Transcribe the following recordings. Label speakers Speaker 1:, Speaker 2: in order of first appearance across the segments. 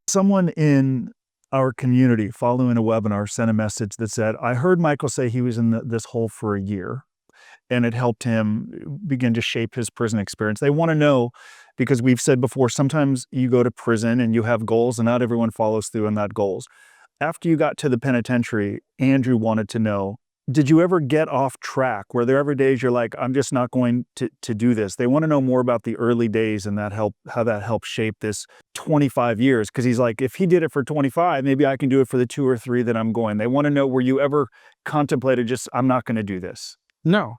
Speaker 1: Someone in our community following a webinar sent a message that said, I heard Michael say he was in this hole for a year and it helped him begin to shape his prison experience. They want to know, because we've said before, sometimes you go to prison and you have goals and not everyone follows through on that goals. After you got to the penitentiary, Andrew wanted to know, did you ever get off track? Were there ever days you're like, I'm just not going to do this? They want to know more about the early days and how that helped shape this 25 years. Because he's like, if he did it for 25, maybe I can do it for the 2 or 3 that I'm going. They want to know, were you ever contemplated just, I'm not going to do this?
Speaker 2: No,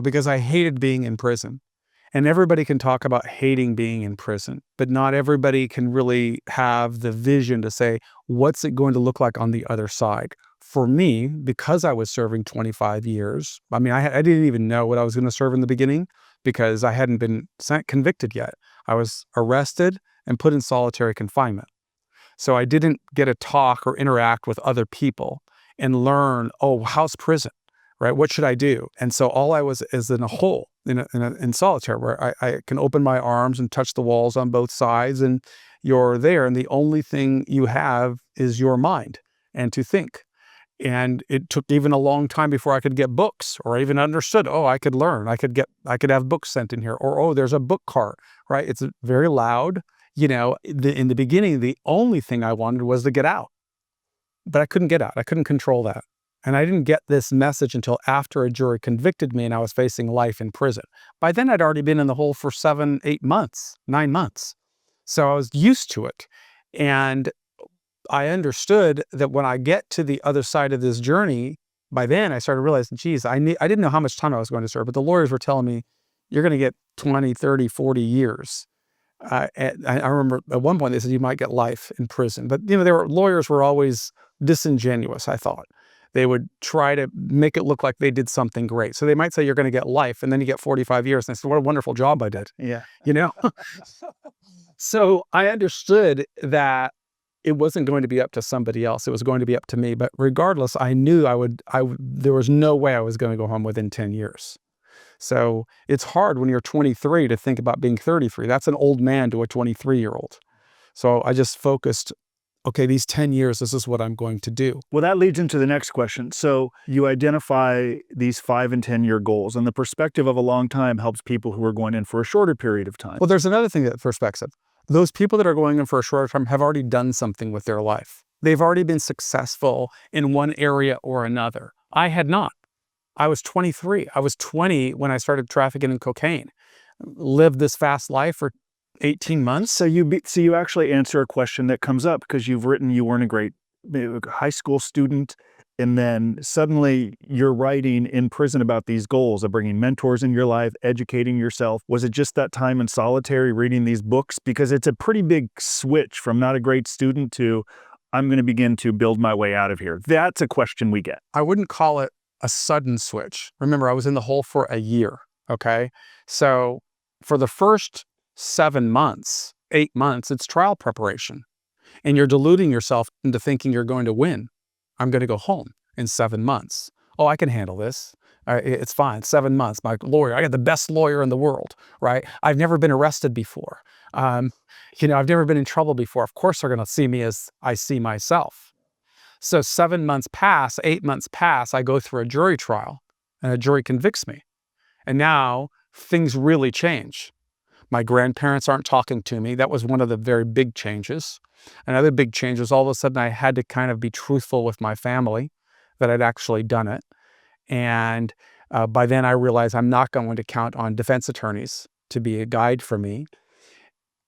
Speaker 2: because I hated being in prison. And everybody can talk about hating being in prison, but not everybody can really have the vision to say, what's it going to look like on the other side? For me, because I was serving 25 years, I mean, I didn't even know what I was going to serve in the beginning because I hadn't been convicted yet. I was arrested and put in solitary confinement. So I didn't get to talk or interact with other people and learn, oh, how's prison, right? What should I do? And so all I was is in a hole, in solitary, where I can open my arms and touch the walls on both sides, and you're there. And the only thing you have is your mind and to think. And it took even a long time before I could get books or even understood, oh, I could learn. I could have books sent in here, or, oh, there's a book cart, right? It's very loud. In the beginning, the only thing I wanted was to get out, but I couldn't get out. I couldn't control that. And I didn't get this message until after a jury convicted me and I was facing life in prison. By then, I'd already been in the hole for 7, 8 months, 9 months. So I was used to it. And I understood that when I get to the other side of this journey, by then I started realizing, geez, I didn't know how much time I was going to serve, but the lawyers were telling me, you're going to get 20, 30, 40 years. And I remember at one point they said you might get life in prison. But lawyers were always disingenuous, I thought. They would try to make it look like they did something great. So they might say you're going to get life, and then you get 45 years. And I said, what a wonderful job I did.
Speaker 1: Yeah.
Speaker 2: So I understood that it wasn't going to be up to somebody else. It was going to be up to me. But regardless, I knew there was no way I was going to go home within 10 years. So it's hard when you're 23 to think about being 33. That's an old man to a 23-year-old. So I just focused, okay, these 10 years, this is what I'm going to do.
Speaker 1: Well, that leads into the next question. So you identify these 5 and 10-year goals, and the perspective of a long time helps people who are going in for a shorter period of time.
Speaker 2: Well, there's another thing that perspective. Those people that are going in for a shorter time have already done something with their life. They've already been successful in one area or another. I had not. I was 23. I was 20 when I started trafficking in cocaine. Lived this fast life for 18 months.
Speaker 1: So you actually answer a question that comes up because you've written you weren't a great high school student, and then suddenly you're writing in prison about these goals of bringing mentors in your life, educating yourself. Was it just that time in solitary reading these books? Because it's a pretty big switch from not a great student to I'm going to begin to build my way out of here. That's a question we get.
Speaker 2: I wouldn't call it a sudden switch. Remember, I was in the hole for a year, okay? So for the first 7 months, 8 months, it's trial preparation. And you're deluding yourself into thinking you're going to win. I'm going to go home in 7 months. Oh, I can handle this. It's fine. 7 months. My lawyer, I got the best lawyer in the world, right? I've never been arrested before. I've never been in trouble before. Of course, they're going to see me as I see myself. So 7 months pass, 8 months pass, I go through a jury trial and a jury convicts me. And now things really change. My grandparents aren't talking to me. That was one of the very big changes. Another big change was all of a sudden I had to kind of be truthful with my family that I'd actually done it. And by then I realized I'm not going to count on defense attorneys to be a guide for me.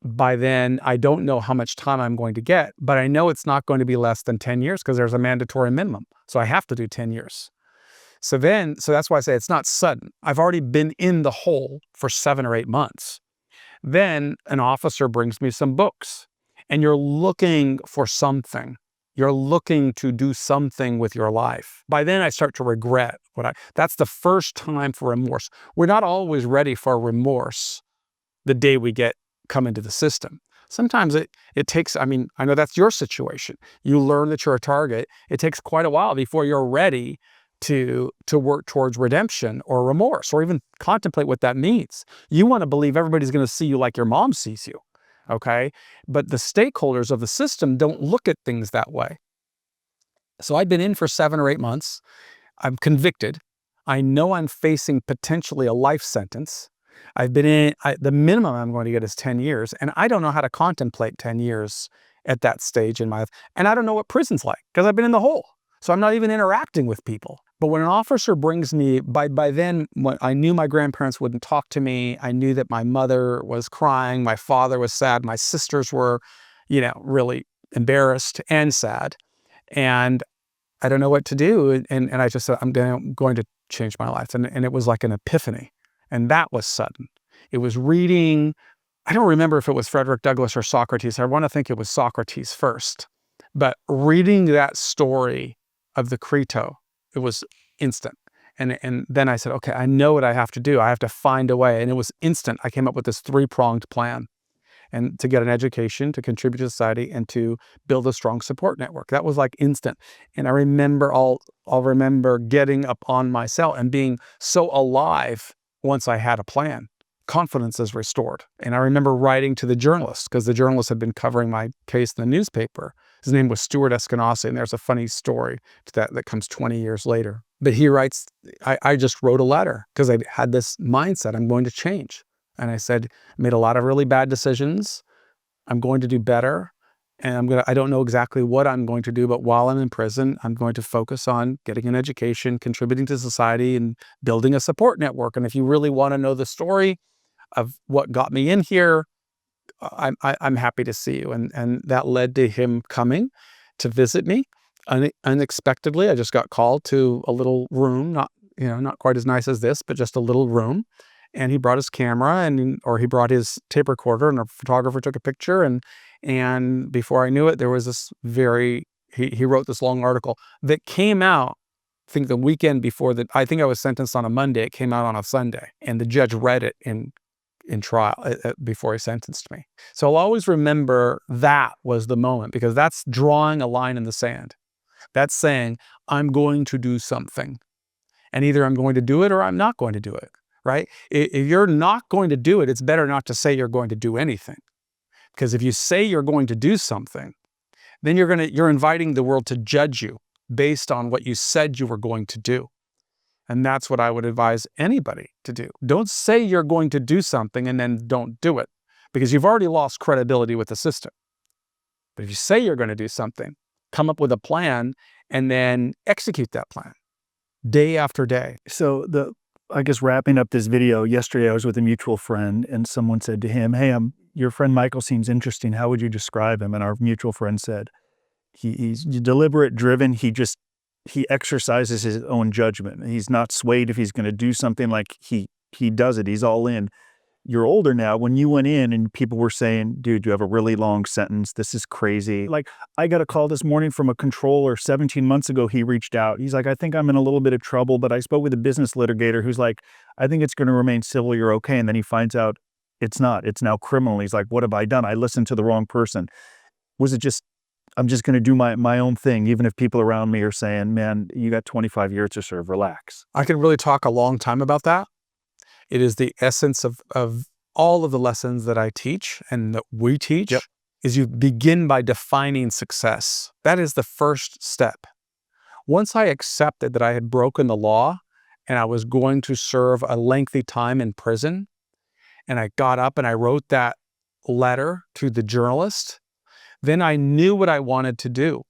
Speaker 2: By then, I don't know how much time I'm going to get, but I know it's not going to be less than 10 years because there's a mandatory minimum. So I have to do 10 years. So that's why I say it's not sudden. I've already been in the hole for 7 or 8 months. Then an officer brings me some books and you're looking for something. You're looking to do something with your life. By then I start to regret that's the first time for remorse. We're not always ready for remorse the day we come into the system. Sometimes it takes, I know that's your situation. You learn that you're a target. It takes quite a while before you're ready to work towards redemption or remorse, or even contemplate what that means. You want to believe everybody's going to see you like your mom sees you. okay? But the stakeholders of the system don't look at things that way. So I've been in for 7 or 8 months. I'm convicted. I know I'm facing potentially a life sentence. I've been in, the minimum I'm going to get is 10 years, and I don't know how to contemplate 10 years at that stage in my life. And I don't know what prison's like because I've been in the hole. So I'm not even interacting with people. But when an officer brings me, by then, I knew my grandparents wouldn't talk to me. I knew that my mother was crying. My father was sad. My sisters were, really embarrassed and sad. And I don't know what to do. And I just said, I'm going to change my life. And it was like an epiphany. And that was sudden. It was reading, I don't remember if it was Frederick Douglass or Socrates. I want to think it was Socrates first. But reading that story of the Creto, it was instant. And then I said, okay, I know what I have to do. I have to find a way. And it was instant. I came up with this 3-pronged plan. And to get an education, to contribute to society, and to build a strong support network. That was like instant. And I remember, I'll remember getting up on my cell and being so alive once I had a plan. Confidence is restored. And I remember writing to the journalist, because the journalist had been covering my case in the newspaper. His name was Stuart Eskenazi, and there's a funny story to that comes 20 years later. But he writes, I just wrote a letter because I had this mindset, I'm going to change. And I said, I made a lot of really bad decisions. I'm going to do better. And I don't know exactly what I'm going to do, but while I'm in prison, I'm going to focus on getting an education, contributing to society, and building a support network. And if you really want to know the story of what got me in here, I'm happy to see you. And that led to him coming to visit me unexpectedly. I just got called to a little room, not quite as nice as this, but just a little room. And he brought his camera or he brought his tape recorder, and a photographer took a picture. And before I knew it, there was this he wrote this long article that came out, I think the weekend before I think I was sentenced on a Monday. It came out on a Sunday, and the judge read it in trial before he sentenced me. So I'll always remember that was the moment, because that's drawing a line in the sand. That's saying, I'm going to do something. And either I'm going to do it or I'm not going to do it. Right? If you're not going to do it, it's better not to say you're going to do anything. Because if you say you're going to do something, then you're inviting the world to judge you based on what you said you were going to do. And that's what I would advise anybody to do. Don't say you're going to do something and then don't do it, because you've already lost credibility with the system. But if you say you're going to do something, come up with a plan and then execute that plan day after day.
Speaker 1: So I guess wrapping up this video, yesterday I was with a mutual friend, and someone said to him, hey, your friend Michael seems interesting. How would you describe him? And our mutual friend said, he's deliberate, driven. He exercises his own judgment. He's not swayed if he's going to do something, like he does it. He's all in. You're older now. When you went in and people were saying, dude, you have a really long sentence. This is crazy. Like, I got a call this morning from a controller 17 months ago. He reached out. He's like, I think I'm in a little bit of trouble, but I spoke with a business litigator who's like, I think it's going to remain civil. You're okay. And then he finds out it's not. It's now criminal. He's like, what have I done? I listened to the wrong person. Was it just, I'm just going to do my own thing, even if people around me are saying, man, you got 25 years to serve. Relax.
Speaker 2: I could really talk a long time about that. It is the essence of all of the lessons that I teach and that we teach.
Speaker 1: Yep.
Speaker 2: Is you begin by defining success. That is the first step. Once I accepted that I had broken the law and I was going to serve a lengthy time in prison, and I got up and I wrote that letter to the journalist, then I knew what I wanted to do.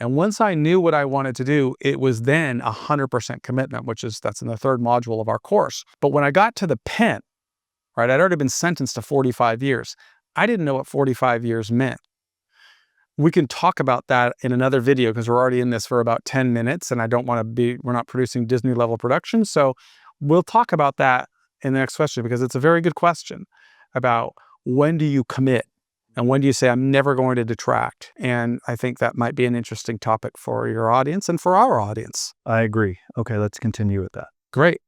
Speaker 2: And once I knew what I wanted to do, it was then 100% commitment, that's in the 3rd module of our course. But when I got to the pen, right, I'd already been sentenced to 45 years. I didn't know what 45 years meant. We can talk about that in another video, because we're already in this for about 10 minutes and we're not producing Disney level production. So we'll talk about that in the next question, because it's a very good question about when do you commit? And when do you say, I'm never going to detract? And I think that might be an interesting topic for your audience and for our audience.
Speaker 1: I agree. Okay, let's continue with that.
Speaker 2: Great.